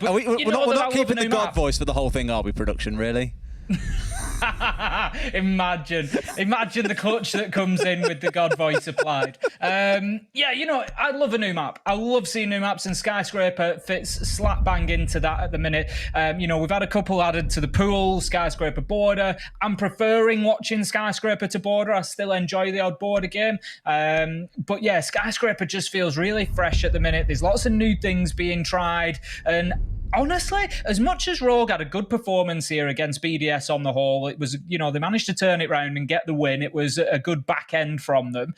We're not keeping the God voice for the whole thing, are we, production, really? Imagine the clutch that comes in with the God voice applied. Yeah, you know, I love a new map. I love seeing new maps, and Skyscraper fits slap bang into that at the minute. You know, we've had a couple added to the pool, Skyscraper Border. I'm preferring watching Skyscraper to Border. I still enjoy the odd Border game. But yeah, Skyscraper just feels really fresh at the minute. There's lots of new things being tried, and honestly, as much as Rogue had a good performance here against BDS on the whole, it was, you know, they managed to turn it round and get the win. It was a good back end from them.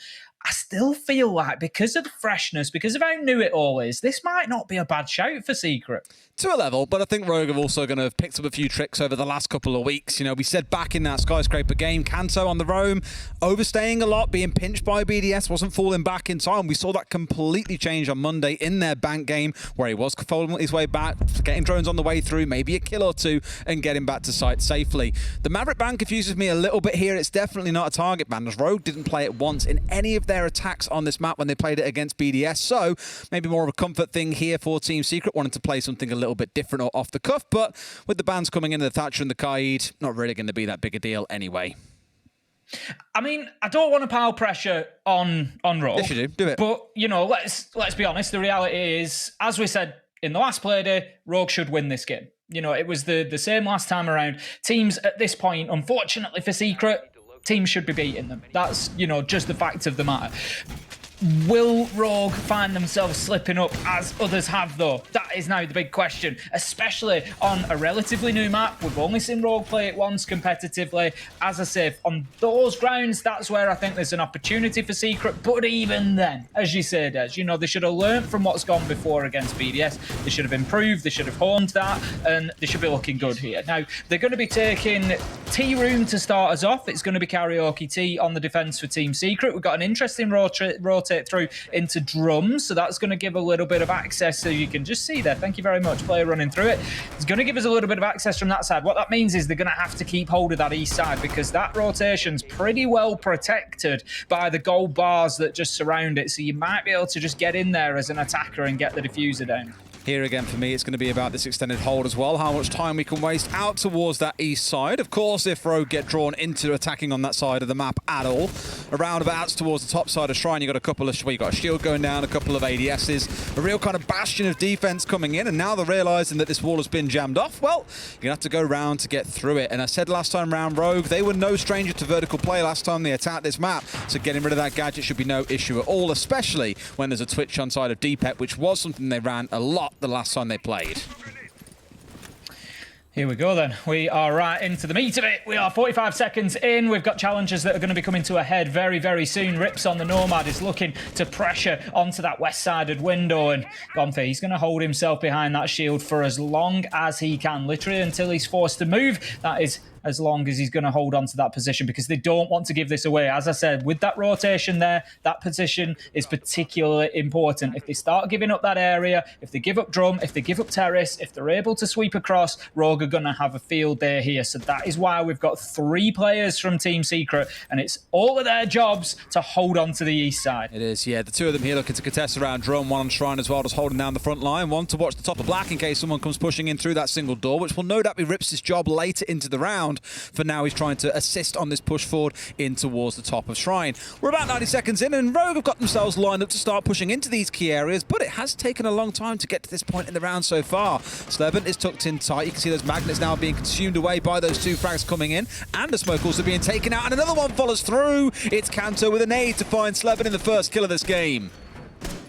I still feel like because of the freshness, because of how new it all is, this might not be a bad shout for Secret. To a level, but I think Rogue are also going to have picked up a few tricks over the last couple of weeks. You know, we said back in that Skyscraper game, Kanto on the roam, overstaying a lot, being pinched by BDS, wasn't falling back in time. We saw that completely change on Monday in their bank game, where he was following his way back, getting drones on the way through, maybe a kill or two, and getting back to site safely. The Maverick ban confuses me a little bit here. It's definitely not a target ban, as Rogue didn't play it once in any of their attacks on this map when they played it against BDS. So maybe more of a comfort thing here for Team Secret, wanting to play something a little bit different or off the cuff. But with the bans coming in, the Thatcher and the Kaid, not really going to be that big a deal anyway. I mean, I don't want to pile pressure on Rogue. Yes, you do it. But, you know, let's be honest. The reality is, as we said in the last Playday, Rogue should win this game. You know, it was the same last time around. Teams at this point, unfortunately for Secret, teams should be beating them. That's, you know, just the fact of the matter. Will Rogue find themselves slipping up as others have, though? That is now the big question, especially on a relatively new map. We've only seen Rogue play it once competitively. As I say, on those grounds, that's where I think there's an opportunity for Secret. But even then, as you say, Des, you know, they should have learned from what's gone before against BDS. They should have improved, they should have honed that, and they should be looking good here. Now, they're going to be taking Tea Room to start us off. It's going to be Karaoke Tea on the defense for Team Secret. We've got an interesting rotate through into drums, so that's going to give a little bit of access. So you can just see there, thank you very much, player running through it. It's going to give us a little bit of access from that side. What that means is they're going to have to keep hold of that east side, because that rotation's pretty well protected by the gold bars that just surround it, so you might be able to just get in there as an attacker and get the diffuser down. Here again, for me, it's going to be about this extended hold as well, how much time we can waste out towards that east side. Of course, if Rogue get drawn into attacking on that side of the map at all, around about towards the top side of Shrine, you've got a couple of, well, you've got a shield going down, a couple of ADSs, a real kind of bastion of defense coming in, and now they're realizing that this wall has been jammed off. Well, you're going to have to go round to get through it. And I said last time round, Rogue, they were no stranger to vertical play last time they attacked this map, so getting rid of that gadget should be no issue at all, especially when there's a twitch on side of DPEP, which was something they ran a lot the last time they played. Here we go then. We are right into the meat of it. We are 45 seconds in. We've got challenges that are going to be coming to a head very, very soon. Rips on the Nomad is looking to pressure onto that west-sided window, and Gonfi, he's going to hold himself behind that shield for as long as he can, literally until he's forced to move. That is as long as he's going to hold on to that position, because they don't want to give this away. As I said, with that rotation there, that position is particularly important. If they start giving up that area, if they give up drum, if they give up terrace, if they're able to sweep across, Rogue are going to have a field day here. So that is why we've got 3 players from Team Secret, and it's all of their jobs to hold on to the east side. It is, yeah. The 2 of them here looking to contest around drum, 1 on Shrine as well, just holding down the front line, 1 to watch the top of Black in case someone comes pushing in through that single door, which will no doubt be Rips' job later into the round. For now, he's trying to assist on this push forward in towards the top of Shrine. We're about 90 seconds in, and Rogue have got themselves lined up to start pushing into these key areas, but it has taken a long time to get to this point in the round so far. Slevin is tucked in tight. You can see those magnets now being consumed away by those 2 frags coming in, and the smoke also being taken out, and another one follows through. It's Kanto with a nade to find Slevin in the first kill of this game.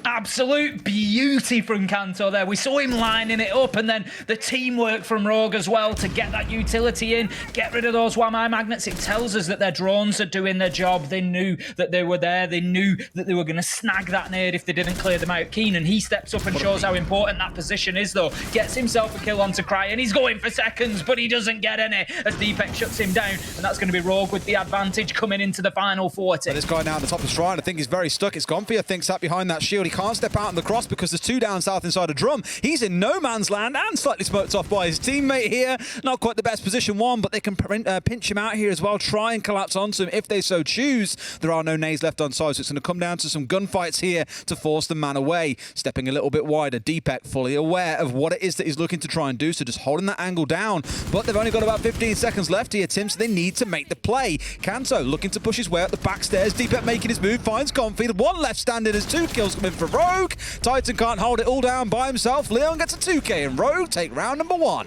Absolute beauty from Kanto there. We saw him lining it up, and then the teamwork from Rogue as well to get that utility in, get rid of those WAMI magnets. It tells us that their drones are doing their job. They knew that they were there. They knew that they were going to snag that nade if they didn't clear them out. Keenan, he steps up and shows how important that position is, though. Gets himself a kill onto Cry, and he's going for seconds, but he doesn't get any as Deepak shuts him down, and that's going to be Rogue with the advantage coming into the final 40. And this guy now at the top of Shrine, I think he's very stuck. It's Gonfi, I think, sat behind that shield. He can't step out on the cross because there's two down south inside a drum. He's in no man's land and slightly smoked off by his teammate here. Not quite the best position one, but they can pinch him out here as well, try and collapse onto him if they so choose. There are no nades left on side, so it's going to come down to some gunfights here to force the man away. Stepping a little bit wider, Deepek fully aware of what it is that he's looking to try and do, so just holding that angle down. But they've only got about 15 seconds left here, Tim, so they need to make the play. Kanto looking to push his way up the back stairs. Deepek making his move, finds Confi. One left standing as 2 kills coming for Rogue. Titan can't hold it all down by himself. Leon gets a 2k and Rogue take round number 1.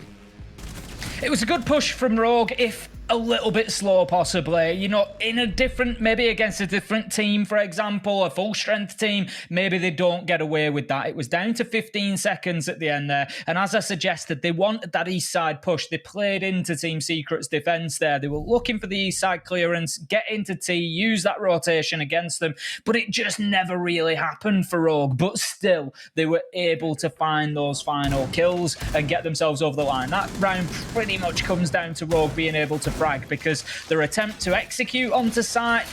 It was a good push from Rogue, if a little bit slow possibly, you know, in a different, maybe against a different team, for example, a full strength team, maybe they don't get away with that. It was down to 15 seconds at the end there, and as I suggested, they wanted that east side push. They played into Team Secret's defense there. They were looking for the east side clearance, get into T, use that rotation against them, but it just never really happened for Rogue. But still, they were able to find those final kills and get themselves over the line. That round pretty much comes down to Rogue being able to frag, because their attempt to execute onto site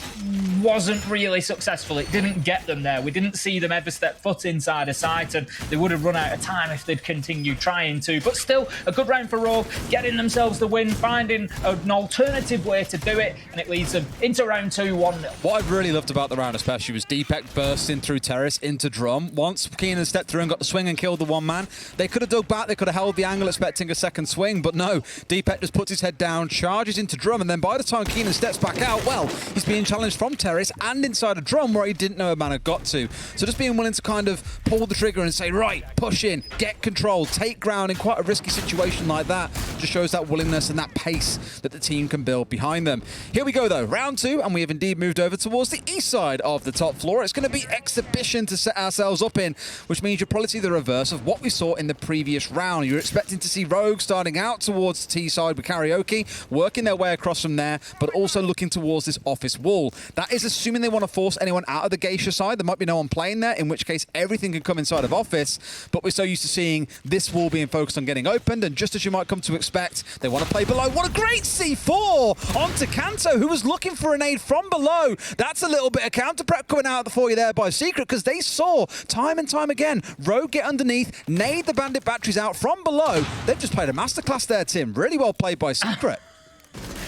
wasn't really successful. It didn't get them there. We didn't see them ever step foot inside a site, and they would have run out of time if they'd continued trying to. But still, a good round for Rogue, getting themselves the win, finding an alternative way to do it, and it leads them into round 2, 1-0. What I really loved about the round especially was Deepek bursting through Terrace into Drum. Once Keenan stepped through and got the swing and killed the one man, they could have dug back, they could have held the angle expecting a second swing, but no, Deepek just puts his head down, charges into Drum, and then by the time Keenan steps back out, well, he's being challenged from Terrace and inside a Drum where he didn't know a man had got to. So just being willing to kind of pull the trigger and say, right, push in, get control, take ground in quite a risky situation like that, just shows that willingness and that pace that the team can build behind them. Here we go though, round 2, and we have indeed moved over towards the east side of the top floor. It's going to be exhibition to set ourselves up in, which means you'll probably see the reverse of what we saw in the previous round. You're expecting to see Rogue starting out towards the T side with Karaoke, working their way across from there, but also looking towards this office wall. That is assuming they want to force anyone out of the Geisha side. There might be no one playing there, in which case everything can come inside of office, but we're so used to seeing this wall being focused on getting opened, and just as you might come to expect, they want to play below. What a great C4 onto Kanto, who was looking for an aid from below. That's a little bit of counter prep coming out for you there by Secret, because they saw time and time again Rogue get underneath, nade the bandit batteries out from below. They've just played a masterclass there, Tim. Really well played by Secret.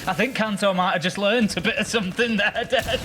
I think Kanto might have just learned a bit of something there, Des.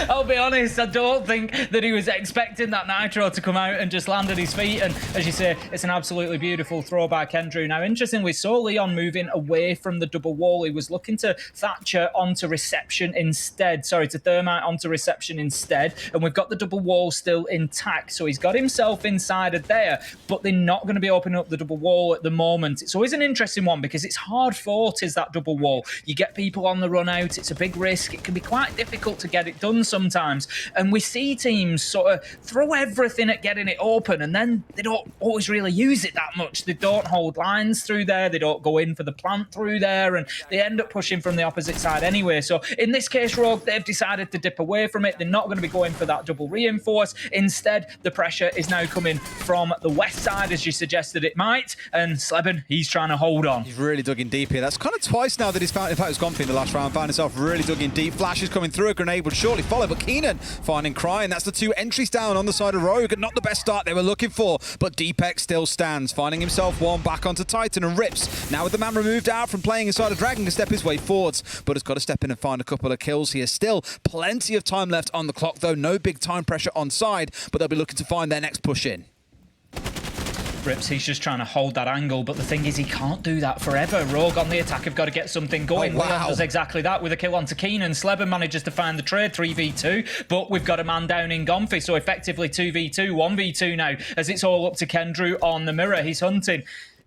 I'll be honest, I don't think that he was expecting that Nitro to come out and just land at his feet. And as you say, it's an absolutely beautiful throw by Kendrew. Now, interestingly, we saw Leon moving away from the double wall. He was looking to Thatcher onto reception instead. Sorry, to Thermite onto reception instead. And we've got the double wall still intact. So he's got himself inside of there, but they're not going to be opening up the double wall at the moment. It's always an interesting one because it's hard fought, is that double wall. You get people on the run out, it's a big risk, it can be quite difficult to get it done sometimes, and we see teams sort of throw everything at getting it open, and then they don't always really use it that much. They don't hold lines through there, they don't go in for the plant through there, and they end up pushing from the opposite side anyway. So in this case, Rogue, they've decided to dip away from it. They're not going to be going for that double reinforce. Instead, the pressure is now coming from the west side, as you suggested it might, and Sleben, he's trying to hold on. He's really dug in deep here. That's kind of twice now that he's found, in fact, it's gone in the last round, found himself really dug in deep. Flash is coming through, a grenade would shortly follow, but Keenan finding Crying. That's the 2 entries down on the side of Rogue. Not the best start they were looking for, but Deepek still stands, finding himself one back onto Titan and rips. Now with the man removed out from playing inside of Dragon, can step his way forwards, but has got to step in and find a couple of kills here. Still plenty of time left on the clock though, no big time pressure on side, but they'll be looking to find their next push in. Rips, he's just trying to hold that angle, but the thing is he can't do that forever. Rogue on the attack have got to get something going. Oh, wow. Leon does exactly that with a kill onto Keenan. Sleben manages to find the trade, 3v2, but we've got a man down in Gonfi, so effectively 2v2, 1v2 now, as it's all up to Kendrew on the mirror. He's hunting.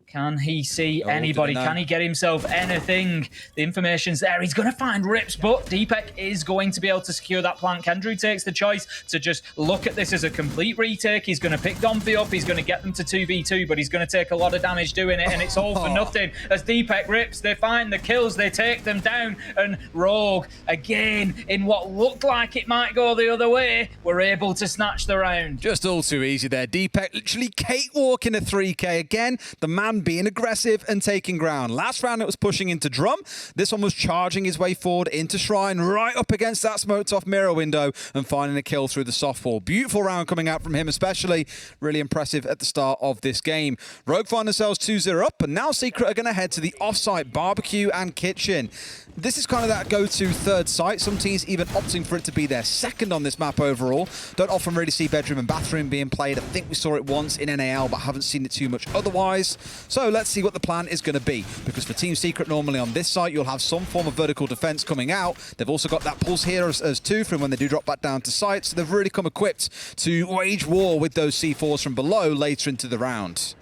Can he see anybody? Can he get himself anything? The information's there. He's going to find Rips, but Deepek is going to be able to secure that plant. Kendrew takes the choice to just look at this as a complete retake. He's going to pick Gonfi up. He's going to get them to 2v2, but he's going to take a lot of damage doing it, and it's all for nothing. As Deepek rips, they find the kills, they take them down, and Rogue, again, in what looked like it might go the other way, were able to snatch the round. Just all too easy there. Deepek literally cakewalking a 3k again. The man Sleben being aggressive and taking ground. Last round it was pushing into Drum. This one was charging his way forward into Shrine, right up against that smoked off mirror window and finding a kill through the soft wall. Beautiful round coming out from him especially. Really impressive at the start of this game. Rogue find themselves 2-0 up, and now Secret are going to head to the off-site barbecue and kitchen. This is kind of that go-to third site. Some teams even opting for it to be their second on this map overall. Don't often really see bedroom and bathroom being played. I think we saw it once in NAL, but haven't seen it too much otherwise. So let's see what the plan is going to be. Because for Team Secret, normally on this site, you'll have some form of vertical defense coming out. They've also got that pulse here as two from when they do drop back down to site. So they've really come equipped to wage war with those C4s from below later into the round.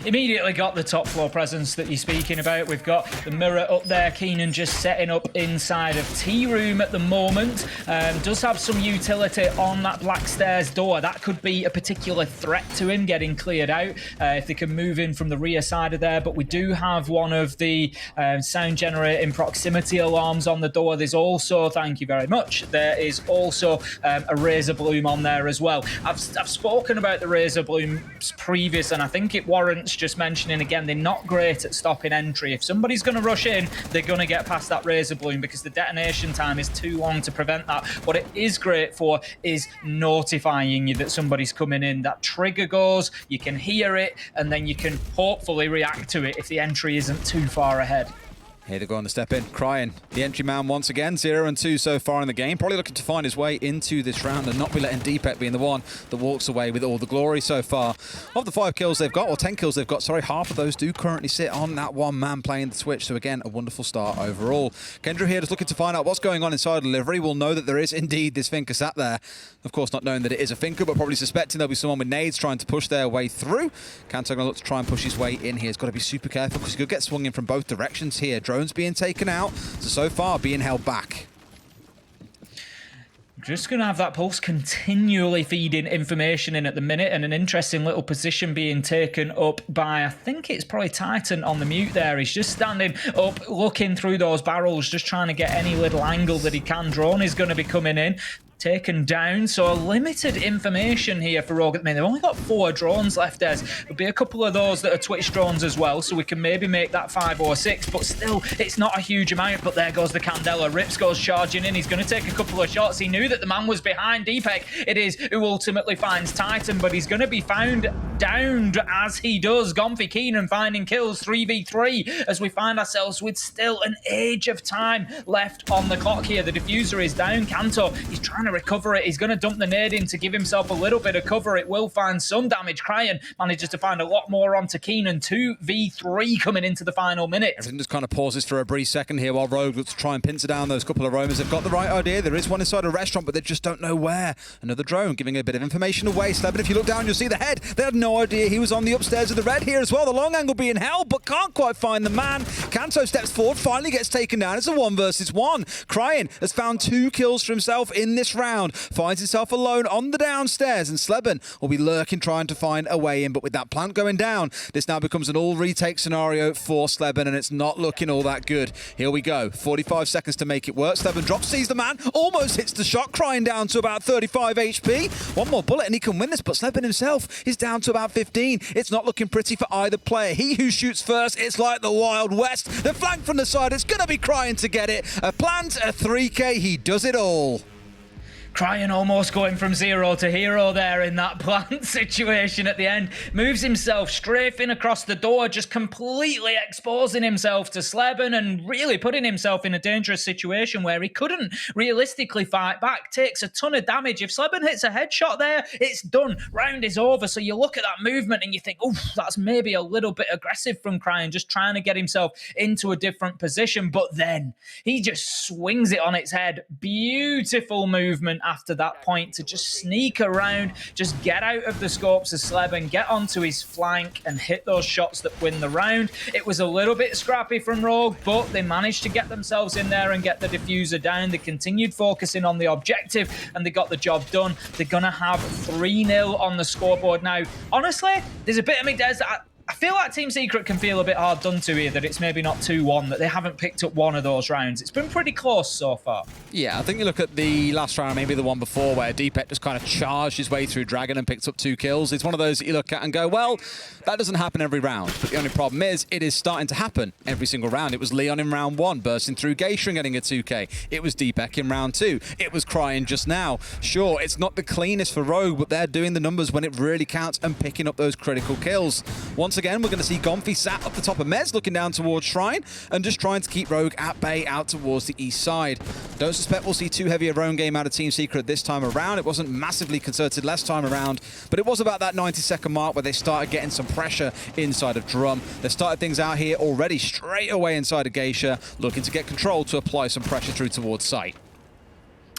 Immediately got the top floor presence that you're speaking about. We've got the mirror up there. Keenan just setting up inside of Tea Room at the moment. Does have some utility on that black stairs door. That could be a particular threat to him getting cleared out if they can move in from the rear side of there. But we do have one of the sound generating proximity alarms on the door. There's also, thank you very much, there is also a razor bloom on there as well. I've spoken about the razor blooms previous, and I think it warrants just mentioning again, they're not great at stopping entry. If somebody's going to rush in, they're going to get past that razor bloom because the detonation time is too long to prevent that. What it is great for is notifying you that somebody's coming in. That trigger goes, you can hear it, and then you can hopefully react to it if the entry isn't too far ahead. Here they go on the step in, Crying. The entry man once again, 0-2 so far in the game. Probably looking to find his way into this round and not be letting Deepek being the one that walks away with all the glory so far. Of the 5 kills they've got, or 10 kills they've got, sorry, half of those do currently sit on that one man playing the Twitch. So again, a wonderful start overall. Kendra here just looking to find out what's going on inside delivery. We'll know that there is indeed this Finker sat there. Of course, not knowing that it is a Finker, but probably suspecting there'll be someone with nades trying to push their way through. Kanto going to look to try and push his way in here. He's got to be super careful because he could get swung in from both directions here. Drones being taken out, so far being held back. Just going to have that pulse continually feeding information in at the minute, and an interesting little position being taken up by, I think it's probably Titan on the mute there. He's just standing up, looking through those barrels, just trying to get any little angle that he can. Drone is going to be coming in. Taken down, so limited information here for Rogue. I mean, they've only got 4 drones left, Des. There'll be a couple of those that are Twitch drones as well, so we can maybe make that 5 or 6, but still, it's not a huge amount. But there goes the Candela. Rips goes charging in. He's going to take a couple of shots. He knew that the man was behind. Deepek, it is, who ultimately finds Titan, but he's going to be found downed as he does. Gonfi Keenan finding kills, 3v3, as we find ourselves with still an age of time left on the clock here. The diffuser is down. Kanto, he's trying to recover it. He's going to dump the nade in to give himself a little bit of cover. It will find some damage. Cryan manages to find a lot more onto Keenan. 2v3 coming into the final minute. Everything just kind of pauses for a brief second here while Rogue looks to try and pincer down those couple of roamers. They've got the right idea. There is one inside a restaurant, but they just don't know where. Another drone giving a bit of information away. Sleben, if you look down, you'll see the head. They had no idea he was on the upstairs of the red here as well. The long angle being held, but can't quite find the man. Kanto steps forward, finally gets taken down. It's a 1 versus 1. Cryan has found 2 kills for himself in this round. Finds himself alone on the downstairs, and Sleben will be lurking, trying to find a way in. But with that plant going down, this now becomes an all retake scenario for Sleben, and it's not looking all that good. Here we go. 45 seconds to make it work. Sleben drops, sees the man, almost hits the shot, Crying down to about 35 HP. One more bullet and he can win this, but Sleben himself is down to about 15. It's not looking pretty for either player. He who shoots first, it's like the Wild West. The flank from the side, it's going to be Crying to get it. A plant, a 3K, he does it all. Cryan almost going from 0 to hero there in that plant situation at the end. Moves himself strafing across the door, just completely exposing himself to Sleben and really putting himself in a dangerous situation where he couldn't realistically fight back. Takes a ton of damage. If Sleben hits a headshot there, it's done. Round is over. So you look at that movement and you think, oh, that's maybe a little bit aggressive from Cryan, just trying to get himself into a different position. But then he just swings it on its head. Beautiful movement after that point to just sneak around, just get out of the scopes of Sleben, get onto his flank and hit those shots that win the round. It was a little bit scrappy from Rogue, but they managed to get themselves in there and get the diffuser down. They continued focusing on the objective and they got the job done. They're going to have 3-0 on the scoreboard now. Honestly, there's a bit of me, Des, I feel like Team Secret can feel a bit hard done to here, that it's maybe not 2-1, that they haven't picked up one of those rounds. It's been pretty close so far. Yeah, I think you look at the last round, maybe the one before, where Deepek just kind of charged his way through Dragon and picked up 2 kills. It's one of those that you look at and go, well, that doesn't happen every round. But the only problem is, it is starting to happen every single round. It was Leon in round 1, bursting through Geisha and getting a 2K. It was Deepek in round 2. It was Crying just now. Sure, it's not the cleanest for Rogue, but they're doing the numbers when it really counts and picking up those critical kills. Once again, we're going to see Gomfi sat up the top of Mez, looking down towards Shrine, and just trying to keep Rogue at bay out towards the east side. Don't suspect we'll see too heavy a roam game out of Team Secret this time around. It wasn't massively concerted last time around, but it was about that 90-second mark where they started getting some pressure inside of Drum. They started things out here already straight away inside of Geisha, looking to get control to apply some pressure through towards site.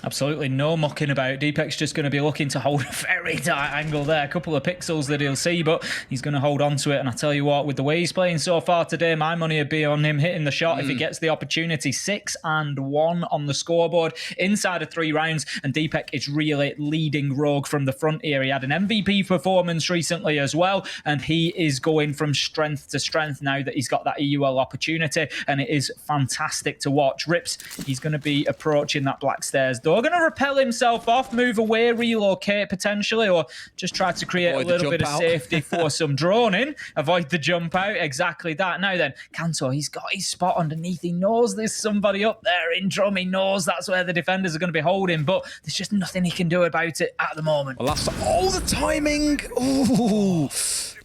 Absolutely no mucking about. Deepek's just going to be looking to hold a very tight angle there. A couple of pixels that he'll see, but he's going to hold on to it. And I tell you what, with the way he's playing so far today, my money would be on him hitting the shot if he gets the opportunity. 6-1 on the scoreboard inside of 3 rounds. And Deepek is really leading Rogue from the front here. He had an MVP performance recently as well. And he is going from strength to strength now that he's got that EUL opportunity. And it is fantastic to watch. Rips, he's going to be approaching that black stairs door. Going to repel himself off, move away, relocate potentially, or just try to create a little bit of safety for some droning. Avoid the jump out, exactly that. Now then, Kanto, he's got his spot underneath. He knows there's somebody up there in Drum. He knows that's where the defenders are going to be holding, but there's just nothing he can do about it at the moment. Well, that's the timing. Ooh.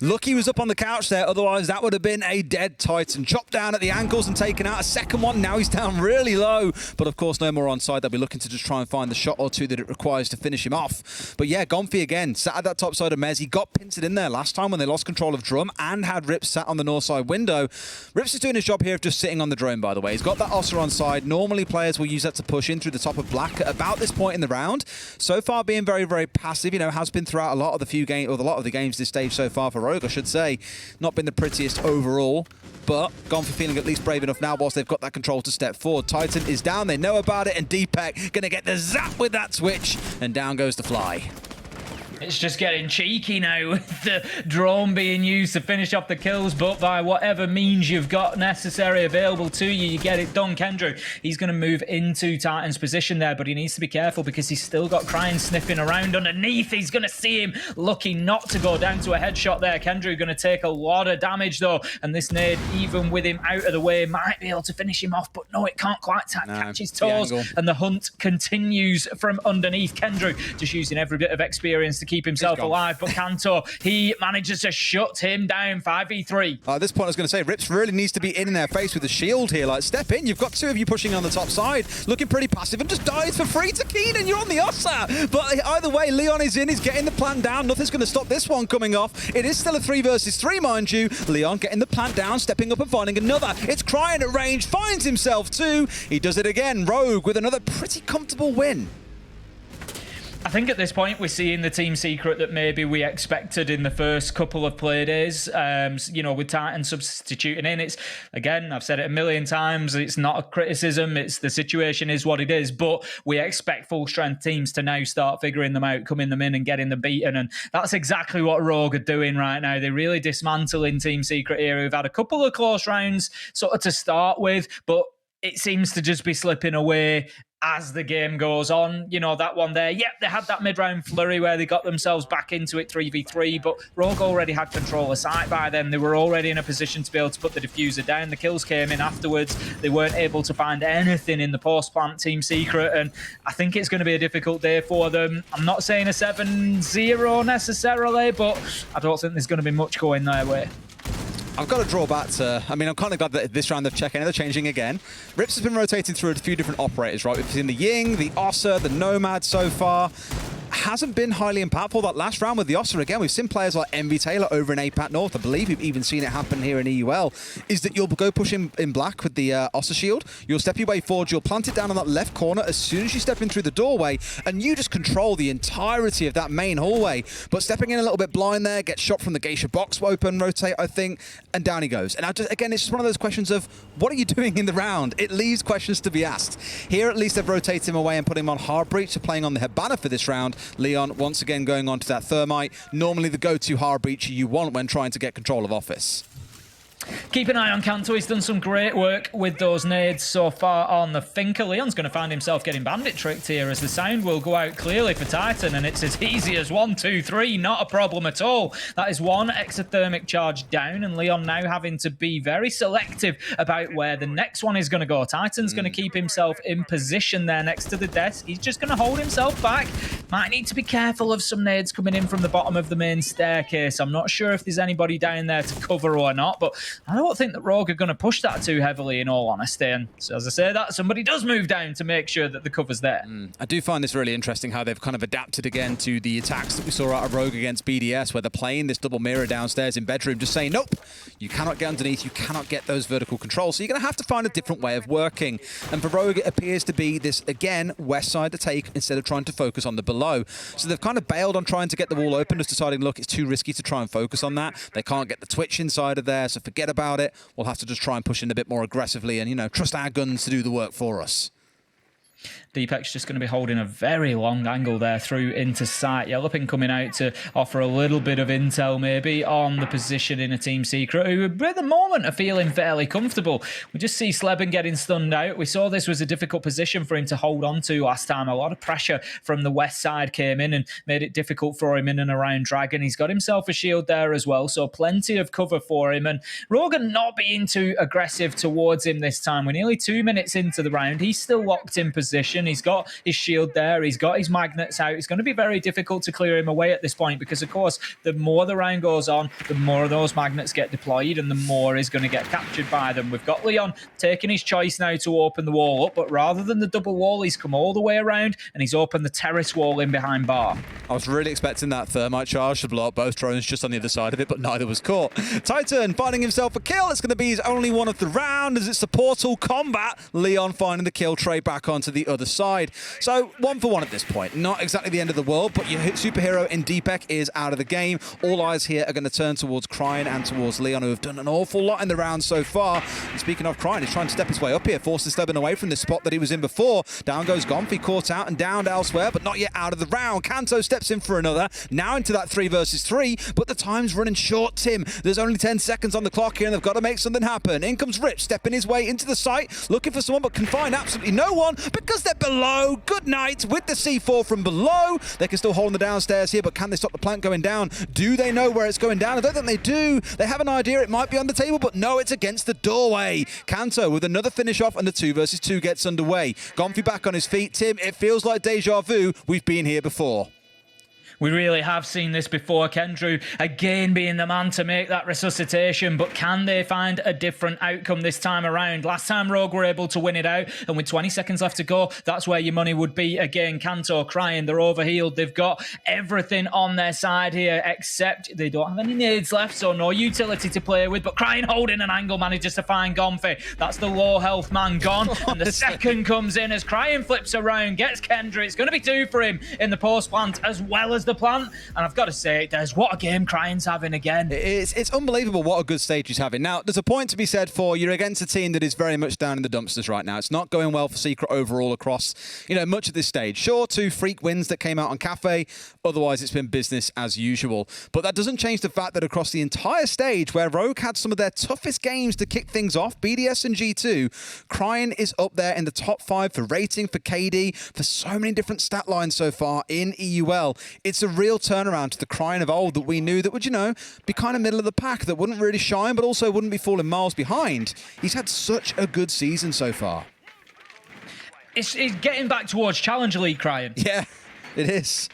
Lucky was up on the couch there, otherwise that would have been a dead Titan. Chopped down at the ankles and taken out a second one. Now he's down really low, but of course no more on side. They'll be looking to just try and find the shot or two that it requires to finish him off. But yeah, Gomfi again, sat at that top side of Mez. He got pincered in there last time when they lost control of Drum and had Rips sat on the north side window. Rips is doing his job here of just sitting on the drone, by the way. He's got that Ossa on side. Normally players will use that to push in through the top of Black at about this point in the round. So far being very, very passive, you know, has been throughout a lot of the games this stage so far for Rogue, I should say. Not been the prettiest overall, but Gomfi feeling at least brave enough now whilst they've got that control to step forward. Titan is down, they know about it, and Deepek gonna get the zap with that switch, and down goes the fly. It's just getting cheeky now with the drone being used to finish off the kills, but by whatever means you've got necessary available to you, you get it done. Kendrew, he's going to move into Titan's position there, but he needs to be careful because he's still got Crying sniffing around underneath. He's going to see him looking not to go down to a headshot there. Kendrew going to take a lot of damage though, and this nade, even with him out of the way, might be able to finish him off, but no, it can't quite catch his toes, and the hunt continues from underneath. Kendrew just using every bit of experience to keep himself alive, but Kanto, he manages to shut him down. 5v3. At this point, I was going to say, Rips really needs to be in their face with the shield here. Like, step in. You've got 2 of you pushing on the top side, looking pretty passive, and just dies for free to Keenan. You're on the Ossa. But either way, Leon is in. He's getting the plant down. Nothing's going to stop this one coming off. It is still a 3 versus 3, mind you. Leon getting the plant down, stepping up and finding another. It's Crying at range, finds himself 2. He does it again. Rogue with another pretty comfortable win. I think at this point we're seeing the Team Secret that maybe we expected in the first couple of play days. You know, with Titan substituting in, it's, again, I've said it a million times, it's not a criticism, it's the situation is what it is, but we expect full strength teams to now start figuring them out, coming them in and getting them beaten, and that's exactly what Rogue are doing right now. They're really dismantling Team Secret here, who've had a couple of close rounds sort of to start with, but it seems to just be slipping away as the game goes on. You know, that one there, yep, they had that mid-round flurry where they got themselves back into it 3v3, but Rogue already had control of site by then. They were already in a position to be able to put the diffuser down. The kills came in afterwards. They weren't able to find anything in the post-plant Team Secret, and I think it's going to be a difficult day for them. I'm not saying a 7-0 necessarily, but I don't think there's going to be much going their way. I've got to draw back to, I mean, I'm kind of glad that this round they've checked in, they're changing again. Rips has been rotating through a few different operators, right? We've seen the Ying, the Ossa, the Nomad so far. Hasn't been highly impactful that last round with the Ossa. Again, we've seen players like Envy Taylor over in APAC North. I believe we've even seen it happen here in EUL. Is that you'll go push in black with the Ossa shield. You'll step your way forward. You'll plant it down on that left corner as soon as you step in through the doorway, and you just control the entirety of that main hallway. But stepping in a little bit blind there, gets shot from the Geisha box open, rotate, I think, and down he goes. And again, it's just one of those questions of, what are you doing in the round? It leaves questions to be asked. Here, at least, they've rotated him away and put him on hard breach, so playing on the Hibana for this round. Leon once again going on to that Thermite. Normally the go-to hard breacher you want when trying to get control of Office. Keep an eye on Kanto. He's done some great work with those nades so far on the Thinker. Leon's going to find himself getting bandit tricked here as the sound will go out clearly for Titan, and it's as easy as 1, 2, 3. Not a problem at all. That is one exothermic charge down, and Leon now having to be very selective about where the next one is going to go. Titan's going to keep himself in position there next to the desk. He's just going to hold himself back. Might need to be careful of some nades coming in from the bottom of the main staircase. I'm not sure if there's anybody down there to cover or not, but I don't think that Rogue are going to push that too heavily, in all honesty. And so, as I say that, somebody does move down to make sure that the cover's there. I do find this really interesting how they've kind of adapted again to the attacks that we saw out of Rogue against BDS, where they're playing this double mirror downstairs in bedroom, just saying, nope, you cannot get underneath, you cannot get those vertical controls. So you're going to have to find a different way of working. And for Rogue, it appears to be this, again, west side to take instead of trying to focus on the below. So they've kind of bailed on trying to get the wall open, just deciding, look, it's too risky to try and focus on that. They can't get the twitch inside of there, so forget about it. We'll have to just try and push in a bit more aggressively and, you know, trust our guns to do the work for us. Deepek's just going to be holding a very long angle there through into sight. Yellowpin coming out to offer a little bit of intel maybe on the position in a Team Secret, who at the moment are feeling fairly comfortable. We just see Sleben getting stunned out. We saw this was a difficult position for him to hold on to last time. A lot of pressure from the west side came in and made it difficult for him in and around Dragon. He's got himself a shield there as well, so plenty of cover for him. And Rogan not being too aggressive towards him this time. We're nearly 2 minutes into the round. He's still locked in position. He's got his shield there. He's got his magnets out. It's going to be very difficult to clear him away at this point because, of course, the more the round goes on, the more of those magnets get deployed and the more is going to get captured by them. We've got Leon taking his choice now to open the wall up, but rather than the double wall, he's come all the way around and he's opened the terrace wall in behind Bar. I was really expecting that Thermite charge to blow up both drones just on the other side of it, but neither was caught. Titan finding himself a kill. It's going to be his only one of the round as it's the portal combat. Leon finding the kill, Trey back onto the other side. So 1 for 1 at this point. Not exactly the end of the world, but your superhero in Deepek is out of the game. All eyes here are going to turn towards Cryin and towards Leon, who have done an awful lot in the round so far. And speaking of Cryin, he's trying to step his way up here, forces Sleben away from the spot that he was in before. Down goes Gomfi, caught out and downed elsewhere, but not yet out of the round. Kanto steps in for another. Now into that 3 versus 3, but the time's running short, Tim. There's only 10 seconds on the clock here, and they've got to make something happen. In comes Rich, stepping his way into the site, looking for someone, but can find absolutely no one because they're below. Good night with the C4 from below. They can still hold on the downstairs here, but can they stop the plant going down? Do they know where it's going down? I don't think they do. They have an idea it might be on the table, but no, it's against the doorway. Kanto with another finish off, and the 2 versus 2 gets underway. Gomfi back on his feet. Tim, it feels like deja vu. We've been here before. We really have seen this before. Kendrew again being the man to make that resuscitation, but can they find a different outcome this time around? Last time Rogue were able to win it out, and with 20 seconds left to go, that's where your money would be. Again, Kanto Cryin, they're overhealed. They've got everything on their side here, except they don't have any nades left, so no utility to play with, but Cryin holding an angle, manages to find Gomfi. That's the low health man gone, and the second comes in as Cryin flips around, gets Kendra. It's going to be 2 for him in the post plant, as well as the plant, and I've got to say, Des, what a game Cryan's having again. It's unbelievable what a good stage he's having. Now, there's a point to be said for you're against a team that is very much down in the dumpsters right now. It's not going well for Secret overall across, much of this stage. Sure, 2 freak wins that came out on Cafe, otherwise it's been business as usual. But that doesn't change the fact that across the entire stage, where Rogue had some of their toughest games to kick things off, BDS and G2, Cryin is up there in the top 5 for rating, for KD, for so many different stat lines so far in EUL. It's a real turnaround to the Cryin of old that we knew that would, be kind of middle of the pack, that wouldn't really shine, but also wouldn't be falling miles behind. He's had such a good season so far. It's getting back towards Challenger League, Cryin. Yeah, it is.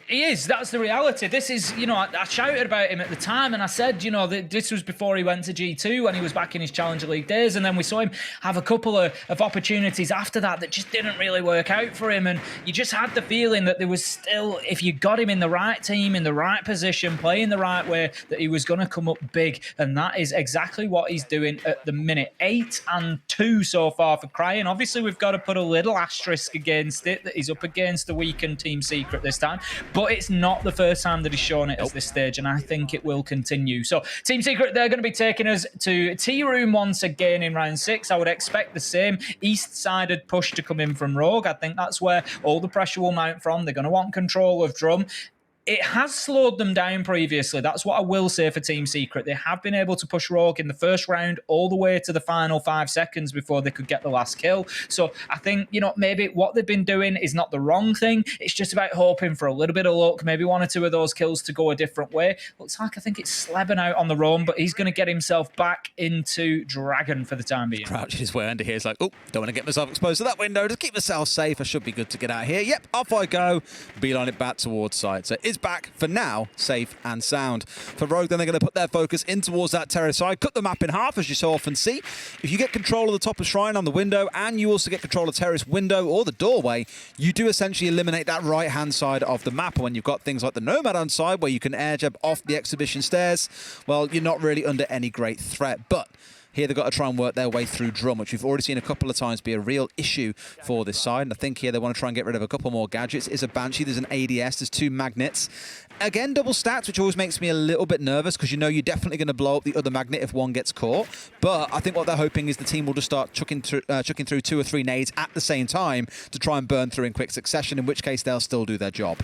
He is. That's the reality. This is, I shouted about him at the time and I said, that this was before he went to G2 when he was back in his Challenger League days. And then we saw him have a couple of opportunities after that just didn't really work out for him. And you just had the feeling that there was still, if you got him in the right team, in the right position, playing the right way, that he was going to come up big. And that is exactly what he's doing at the minute. 8-2 so far for Cryin. Obviously, we've got to put a little asterisk against it, that he's up against the weakened Team Secret this time, but it's not the first time that he's shown it at this stage, and I think it will continue. So Team Secret, they're going to be taking us to Tea Room once again in round 6. I would expect the same east-sided push to come in from Rogue. I think that's where all the pressure will mount from. They're going to want control of Drum. It has slowed them down previously. That's what I will say for Team Secret. They have been able to push Rogue in the first round all the way to the final 5 seconds before they could get the last kill. So I think, maybe what they've been doing is not the wrong thing. It's just about hoping for a little bit of luck, maybe 1 or 2 of those kills to go a different way. Looks like I think it's Sleben out on the roam, but he's going to get himself back into Dragon for the time being. Crouches his way under here. He's like, oh, don't want to get myself exposed to that window. Just keep myself safe. I should be good to get out of here. Yep, off I go. Beeline it back towards side. So it's back for now, safe and sound. For Rogue, then they're going to put their focus in towards that terrace side, cut the map in half, as you so often see. If you get control of the top of Shrine on the window, and you also get control of terrace window or the doorway, you do essentially eliminate that right-hand side of the map. And when you've got things like the Nomad on side, where you can air jab off the exhibition stairs, well, you're not really under any great threat. But here they've got to try and work their way through Drum, which we've already seen a couple of times be a real issue for this side. And I think here they want to try and get rid of a couple more gadgets. Is a Banshee, there's an ADS, there's 2 magnets. Again, double stats, which always makes me a little bit nervous because you're definitely going to blow up the other magnet if one gets caught. But I think what they're hoping is the team will just start chucking through 2 or 3 nades at the same time to try and burn through in quick succession, in which case they'll still do their job.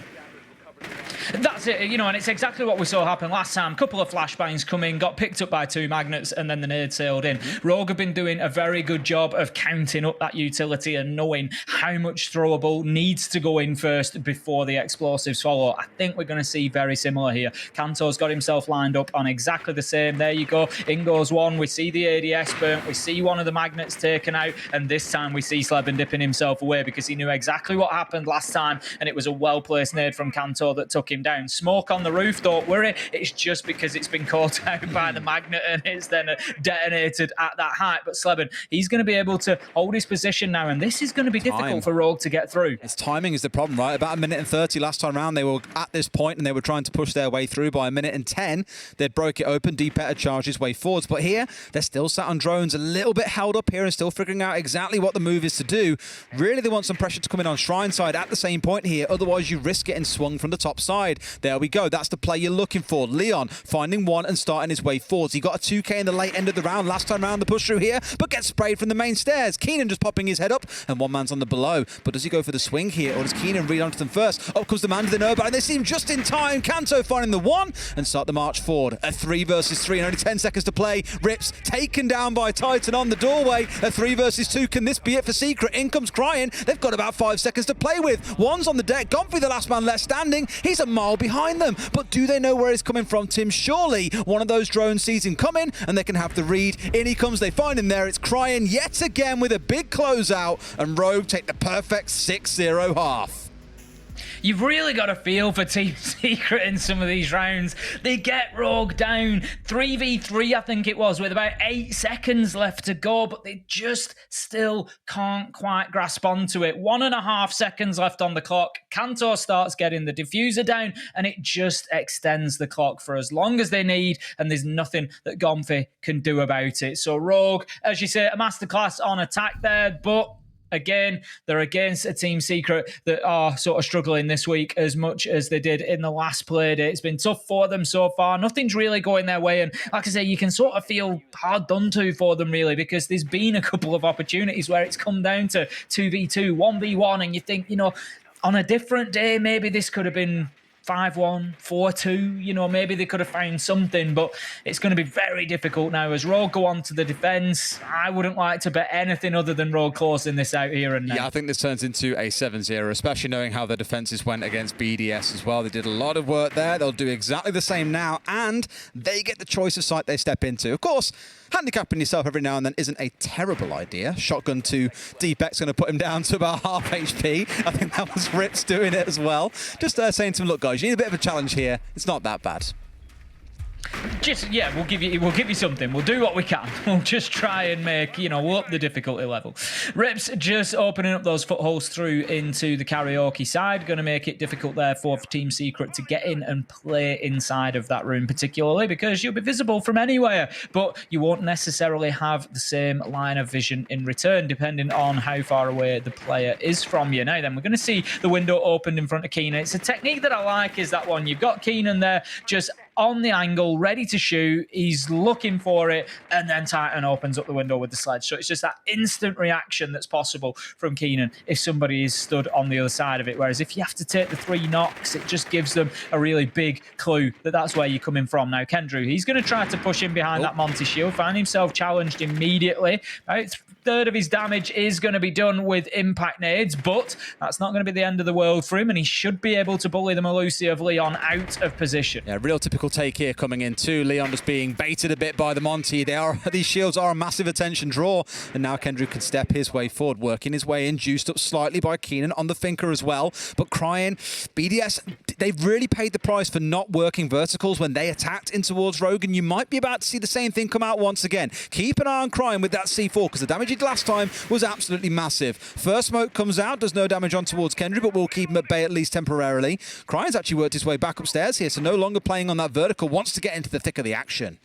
That's it, and it's exactly what we saw happen last time. Couple of flashbangs come in, got picked up by 2 magnets, and then the nade sailed in. Rogue have been doing a very good job of counting up that utility and knowing how much throwable needs to go in first before the explosives follow. I think we're going to see very similar here. Kanto's got himself lined up on exactly the same. There you go. In goes 1. We see the ADS burnt. We see one of the magnets taken out, and this time we see Sleben dipping himself away because he knew exactly what happened last time, and it was a well-placed nade from Kanto that took him down. Smoke on the roof, don't worry. It's just because it's been caught out by the magnet and it's then detonated at that height. But Sleben, he's going to be able to hold his position now, and this is going to be difficult for Rogue to get through. It's timing is the problem, right? About 1:30 last time round, they were at this point and they were trying to push their way through. By 1:10, they'd broke it open. Deepetter charged his way forwards. But here, they're still sat on drones, a little bit held up here and still figuring out exactly what the move is to do. Really, they want some pressure to come in on Shrine side at the same point here. Otherwise, you risk getting swung from the top side. There we go. That's the play you're looking for. Leon finding one and starting his way forwards. He got a 2k in the late end of the round. Last time round, the push through here, but gets sprayed from the main stairs. Keenan just popping his head up, and one man's on the below. But does he go for the swing here, or does Keenan read onto them first? Up comes the man to the Nomad, and they seem just in time. Kanto finding the 1 and start the march forward. A 3 versus 3 and only 10 seconds to play. Rips taken down by Titan on the doorway. A 3 versus 2. Can this be it for Secret? In comes Crying. They've got about 5 seconds to play with. One's on the deck. Gomfrey, the last man left standing. He's a mile behind them. But do they know where he's coming from, Tim? Surely one of those drones sees him coming and they can have the read. In he comes. They find him there. It's Crying yet again with a big closeout, and Rogue take the perfect 6-0 half. You've really got a feel for Team Secret in some of these rounds. They get Rogue down 3v3, I think it was, with about 8 seconds left to go, but they just still can't quite grasp onto it. 1.5 seconds left on the clock. Kanto starts getting the diffuser down, and it just extends the clock for as long as they need, and there's nothing that Gomfrey can do about it. So Rogue, as you say, a masterclass on attack there, but again, they're against a Team Secret that are sort of struggling this week as much as they did in the last Playday. It's been tough for them so far. Nothing's really going their way. And like I say, you can sort of feel hard done to for them, really, because there's been a couple of opportunities where it's come down to 2v2, 1v1. And you think, on a different day, maybe this could have been 5-1, 4-2, maybe they could have found something, but it's going to be very difficult now as Rogue go on to the defence. I wouldn't like to bet anything other than Rogue closing this out here and now. Yeah, I think this turns into a 7-0, especially knowing how the defences went against BDS as well. They did a lot of work there. They'll do exactly the same now, and they get the choice of site they step into. Of course, handicapping yourself every now and then isn't a terrible idea. Shotgun to Deepek's going to put him down to about half HP. I think that was Rips doing it as well. Just saying to him, look, guys, you need a bit of a challenge here. It's not that bad. Just we'll give you something. We'll do what we can. We'll just try and make, we'll up the difficulty level. Rips just opening up those footholds through into the karaoke side. Going to make it difficult therefore for Team Secret to get in and play inside of that room, particularly because you'll be visible from anywhere, but you won't necessarily have the same line of vision in return, depending on how far away the player is from you. Now then, we're going to see the window opened in front of Keenan. It's a technique that I like, is that one. You've got Keenan there just on the angle, ready to shoot. He's looking for it, and then Titan opens up the window with the sledge. So it's just that instant reaction that's possible from Keenan if somebody is stood on the other side of it. Whereas if you have to take the 3 knocks, it just gives them a really big clue that that's where you're coming from. Now, Kendrew, he's going to try to push in behind that Monty shield, find himself challenged immediately. About a third of his damage is going to be done with impact nades, but that's not going to be the end of the world for him, and he should be able to bully the Malusi of Leon out of position. Yeah, real typical take here coming in too. Leon just being baited a bit by the Monty. These shields are a massive attention draw, and now Kendrew can step his way forward, working his way in, juiced up slightly by Keenan on the Finker as well. But Crying, BDS, they've really paid the price for not working verticals when they attacked in towards Rogue, and you might be about to see the same thing come out once again. Keep an eye on Crying with that C4, because the damage he did last time was absolutely massive. First smoke comes out, does no damage on towards Kendrew, but we'll keep him at bay at least temporarily. Crying's actually worked his way back upstairs here, so no longer playing on that vertical, wants to get into the thick of the action.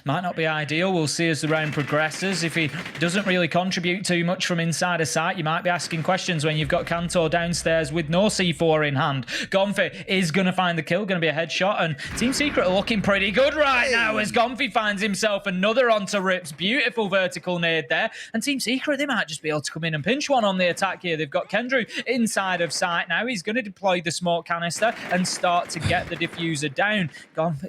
Might not be ideal. We'll see as the round progresses. If he doesn't really contribute too much from inside a site, you might be asking questions when you've got Kanto downstairs with no C4 in hand. Gonfi is going to find the kill, going to be a headshot, and Team Secret are looking pretty good right now as Gonfi finds himself another onto Rips. Beautiful vertical nade there. And Team Secret, they might just be able to come in and pinch one on the attack here. They've got Kendrew inside of site now. He's going to deploy the smoke canister and start to get the diffuser down.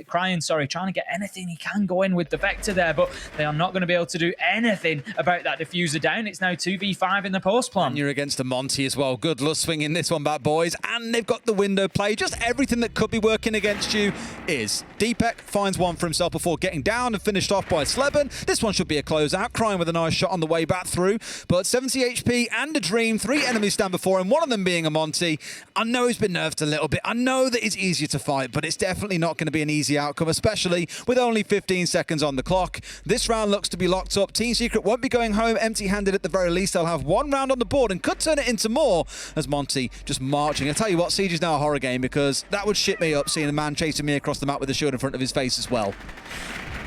Crying, trying to get anything he can go in with the Vector there, but they are not going to be able to do anything about that diffuser down. It's now 2v5 in the post plan. And you're against a Monty as well. Good luck swinging this one back, boys. And they've got the window play. Just everything that could be working against you is. Deepek finds one for himself before getting down and finished off by Sleben. This one should be a closeout. Crying with a nice shot on the way back through. But 70 HP and a Dream. 3 enemies stand before him, one of them being a Monty. I know he's been nerfed a little bit. I know that it's easier to fight, but it's definitely not going to be an easy outcome, especially with only 15 seconds on the clock. This round looks to be locked up. Team Secret won't be going home empty-handed at the very least. They'll have 1 round on the board and could turn it into more as Monty just marching. I tell you what, Siege is now a horror game, because that would shit me up seeing a man chasing me across the map with a shield in front of his face as well.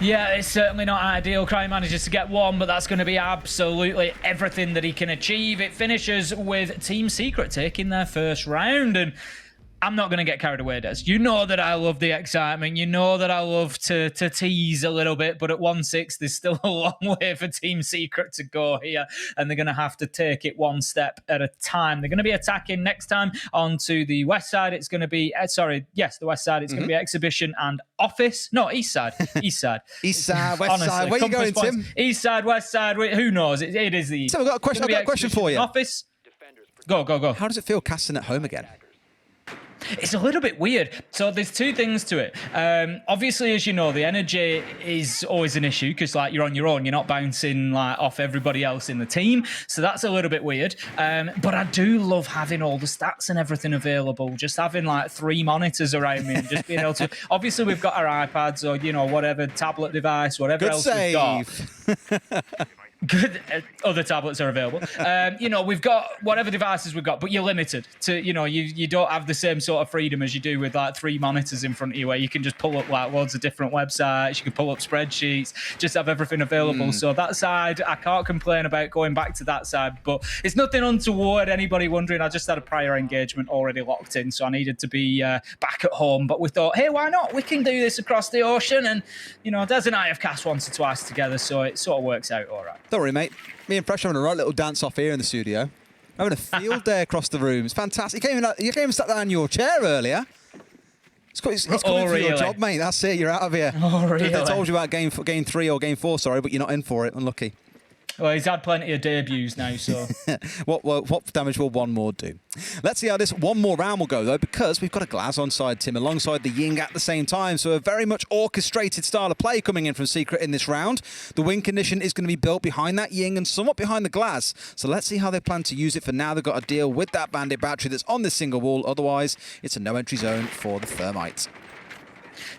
Yeah, it's certainly not ideal. Crying manages to get 1, but that's going to be absolutely everything that he can achieve. It finishes with Team Secret taking their first round, and I'm not going to get carried away, Des. You know that I love the excitement. You know that I love to tease a little bit, but at 1-6, there's still a long way for Team Secret to go here, and they're going to have to take it one step at a time. They're going to be attacking next time onto the west side. It's going to be, the west side. It's going to be Exhibition and Office. No, east side. East side. East side, west side. Where are you going, Tim? East side, west side. Who knows? It is the east. So I've got a question for you. Office. Go. How does it feel casting at home again? It's a little bit weird. So there's 2 things to it. Obviously, as you know, the energy is always an issue because, you're on your own. You're not bouncing off everybody else in the team. So that's a little bit weird. But I do love having all the stats and everything available. Just having 3 monitors around me and just being able to. Obviously, we've got our iPads or whatever tablet device, whatever Good else save. we've got. Good. Other tablets are available. We've got whatever devices we've got, but you're limited to, you don't have the same sort of freedom as you do with 3 monitors in front of you, where you can just pull up loads of different websites. You can pull up spreadsheets, just have everything available. So that side, I can't complain about going back to that side, but it's nothing untoward. Anybody wondering, I just had a prior engagement already locked in, so I needed to be back at home. But we thought, hey, why not? We can do this across the ocean. And, Des and I have cast once or twice together, so it sort of works out all right. Don't worry, mate. Me and Fresh are having a right little dance off here in the studio. Having a field day across the room. It's fantastic. You came and sat down in your chair earlier. It's coming for your job, mate. That's it. You're out of here. Oh, really? They told you about game 3 or game 4, sorry, but you're not in for it. Unlucky. Well, he's had plenty of debuts now, so... what damage will 1 more do? Let's see how this 1 more round will go, though, because we've got a Glaz on side, Tim, alongside the Ying at the same time, so a very much orchestrated style of play coming in from Secret in this round. The wing condition is going to be built behind that Ying and somewhat behind the Glaz, so let's see how they plan to use it. For now, they've got to deal with that Bandit battery that's on this single wall, otherwise it's a no-entry zone for the Thermite.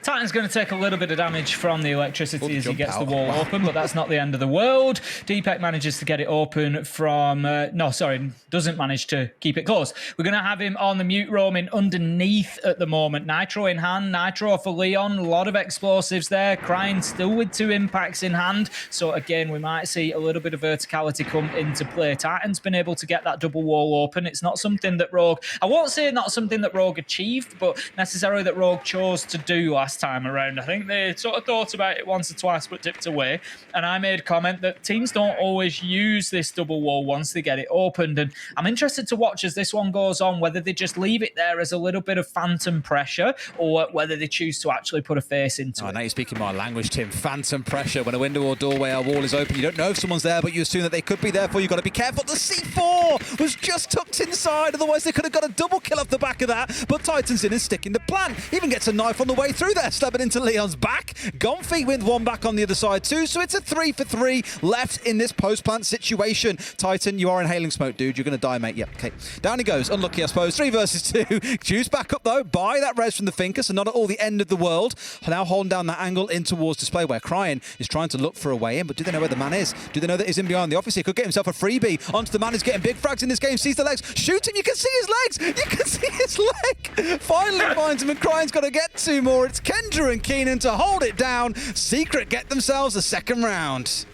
Titan's going to take a little bit of damage from the electricity as he gets the wall Wow. open, but that's not the end of the world. Deepak manages to get it open from... no, sorry, doesn't manage to keep it close. We're going to have him on the mute roaming underneath at the moment. Nitro in hand, Nitro for Leon. A lot of explosives there. Crying still with 2 impacts in hand. So again, we might see a little bit of verticality come into play. Titan's been able to get that double wall open. It's not something that Rogue... I won't say not something that Rogue achieved, but necessarily that Rogue chose to do last time around. I think they sort of thought about it once or twice but dipped away, and I made a comment that teams don't always use this double wall once they get it opened, and I'm interested to watch as this one goes on whether they just leave it there as a little bit of phantom pressure or whether they choose to actually put a face into it. Now you're speaking my language, Tim. Phantom pressure. When a window or doorway or wall is open, you don't know if someone's there, but you assume that they could be there, for you've got to be careful. The C4 was just tucked inside, otherwise they could have got a double kill off the back of that, but Titan's in and sticking the plan. Even gets a knife on the way through there, stabbing into Leon's back. Gonfi with one back on the other side too, so it's a 3 for 3 left in this post-plant situation. Titan, you are inhaling smoke, dude. You're going to die, mate. Yep, okay. Down he goes. Unlucky, I suppose. 3 versus 2. Juice back up, though, by that res from the Finker, so not at all the end of the world. Now holding down that angle in towards display where Cryin is trying to look for a way in, but do they know where the man is? Do they know that he's in behind the office? He could get himself a freebie onto the man who's getting big frags in this game, sees the legs, shoot him, you can see his legs! You can see his leg! Finally finds him, and Cryan's got to get 2 more. It's Kendra and Keenan to hold it down. Secret get themselves a second round.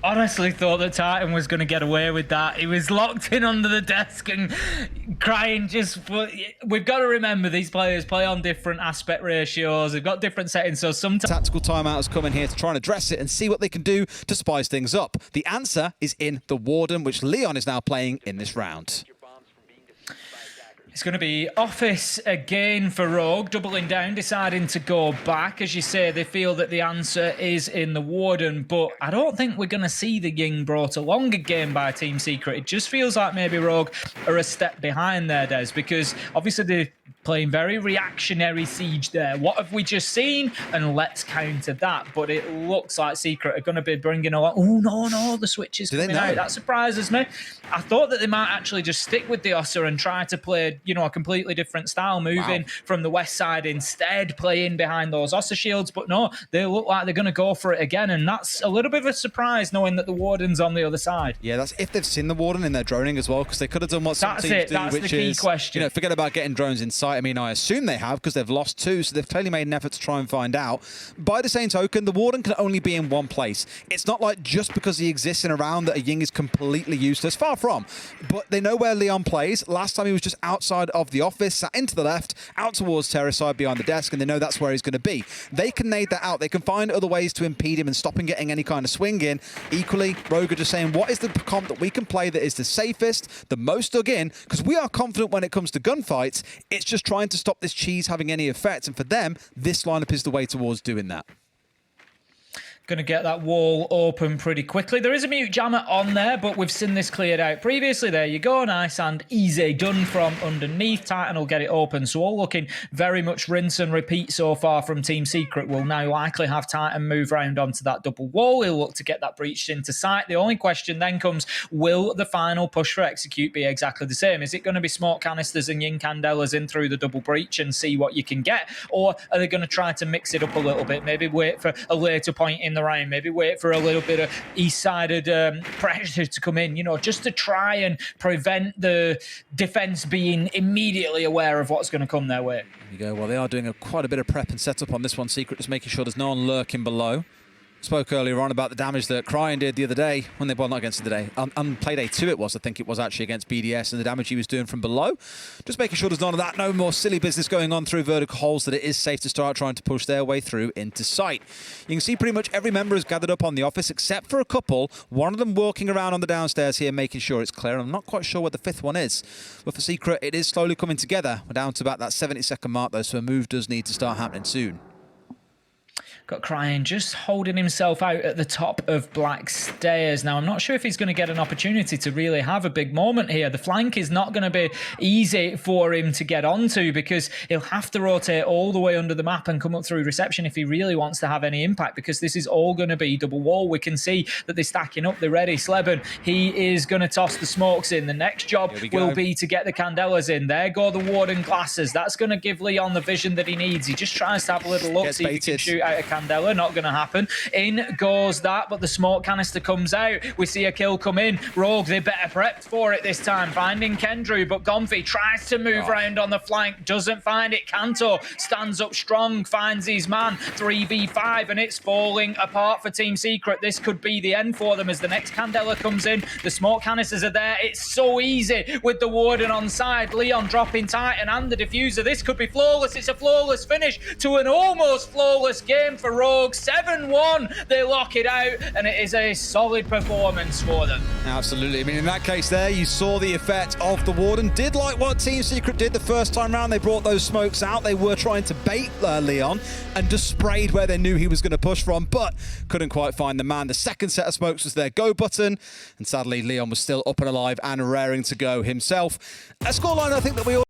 Honestly thought that Titan was going to get away with that. He was locked in under the desk and crying just for... We've got to remember these players play on different aspect ratios. They've got different settings, so sometimes... Tactical timeout has come in here to try and address it and see what they can do to spice things up. The answer is in the Warden, which Leon is now playing in this round. It's going to be Office again for Rogue, doubling down, deciding to go back. As you say, they feel that the answer is in the Warden, but I don't think we're going to see the Ying brought along again by Team Secret. It just feels like maybe Rogue are a step behind there, Des, because obviously they're playing very reactionary siege there. What have we just seen? And let's counter that. But it looks like Secret are going to be bringing along... Oh, no, the switch is coming out. That surprises me. I thought that they might actually just stick with the Ossa and try to play, you know, a completely different style, moving from the west side instead, playing behind those Ossa shields. But no, they look like they're going to go for it again. And that's a little bit of a surprise knowing that the Warden's on the other side. Yeah, that's if they've seen the Warden in their droning as well, because they could have done what some teams do, which the key is, question. you know, forget about getting drones in sight. I mean, I assume they have because they've lost 2, so they've clearly made an effort to try and find out. By the same token, the Warden can only be in one place. It's not like just because he exists in a round that a Ying is completely useless. Far from. But they know where Leon plays. Last time he was just outside of the office, sat into the left, out towards terrace side behind the desk, and they know that's where he's going to be. They can nade that out. They can find other ways to impede him and stop him getting any kind of swing in. Equally, Rogue are just saying, what is the comp that we can play that is the safest, the most dug in? Because we are confident when it comes to gunfights. It's just trying to stop this cheese having any effect. And for them, this lineup is the way towards doing that. Going to get that wall open pretty quickly. There is a mute jammer on there, but we've seen this cleared out previously. There you go. Nice and easy done from underneath. Titan will get it open. So all looking very much rinse and repeat so far from Team Secret. Will now likely have Titan move round onto that double wall. He'll look to get that breached into sight. The only question then comes, will the final push for execute be exactly the same? Is it going to be smoke canisters and Yin Candelas in through the double breach and see what you can get? Or are they going to try to mix it up a little bit? Maybe wait for a later point in the round, maybe wait for a little bit of east-sided pressure to come in, you know, just to try and prevent the defense being immediately aware of what's going to come their way. There you go. Well, they are doing quite a bit of prep and setup on this one. Secret just making sure there's no one lurking below. Spoke earlier on about the damage that Cryin did the other day when they won, not against the day, on Playday 2 it was, I think it was actually against BDS, and the damage he was doing from below. Just making sure there's none of that, no more silly business going on through vertical holes, that it is safe to start trying to push their way through into sight. You can see pretty much every member is gathered up on the office except for a couple, one of them walking around on the downstairs here making sure it's clear. I'm not quite sure what the 5th one is, but for Secret it is slowly coming together. We're down to about that 70-second mark though, so a move does need to start happening soon. Got Crying just holding himself out at the top of Black Stairs. Now, I'm not sure if he's going to get an opportunity to really have a big moment here. The flank is not going to be easy for him to get onto because he'll have to rotate all the way under the map and come up through reception if he really wants to have any impact, because this is all going to be double wall. We can see that they're stacking up. They're ready. Sleben, he is going to toss the smokes in. The next job will be to get the Candelas in. There go the Warden glasses. That's going to give Leon the vision that he needs. He just tries to have a little look, see if he can shoot out a Candela. Not going to happen. In goes that, but the smoke canister comes out. We see a kill come in. Rogue, they better prepped for it this time. Finding Kendrew, but Gomfi tries to move around on the flank. Doesn't find it. Kanto stands up strong, finds his man. 3v5, and it's falling apart for Team Secret. This could be the end for them as the next Candela comes in. The smoke canisters are there. It's so easy with the Warden on side. Leon dropping Titan and the diffuser. This could be flawless. It's a flawless finish to an almost flawless game for Rogue. 7-1, they lock it out, and it is a solid performance for them. Absolutely. I mean, in that case there, you saw the effect of the Warden. Did like what Team Secret did the first time round. They brought those smokes out. They were trying to bait Leon and just sprayed where they knew he was going to push from, but couldn't quite find the man. The second set of smokes was their go button, and sadly, Leon was still up and alive and raring to go himself. A scoreline I think that we all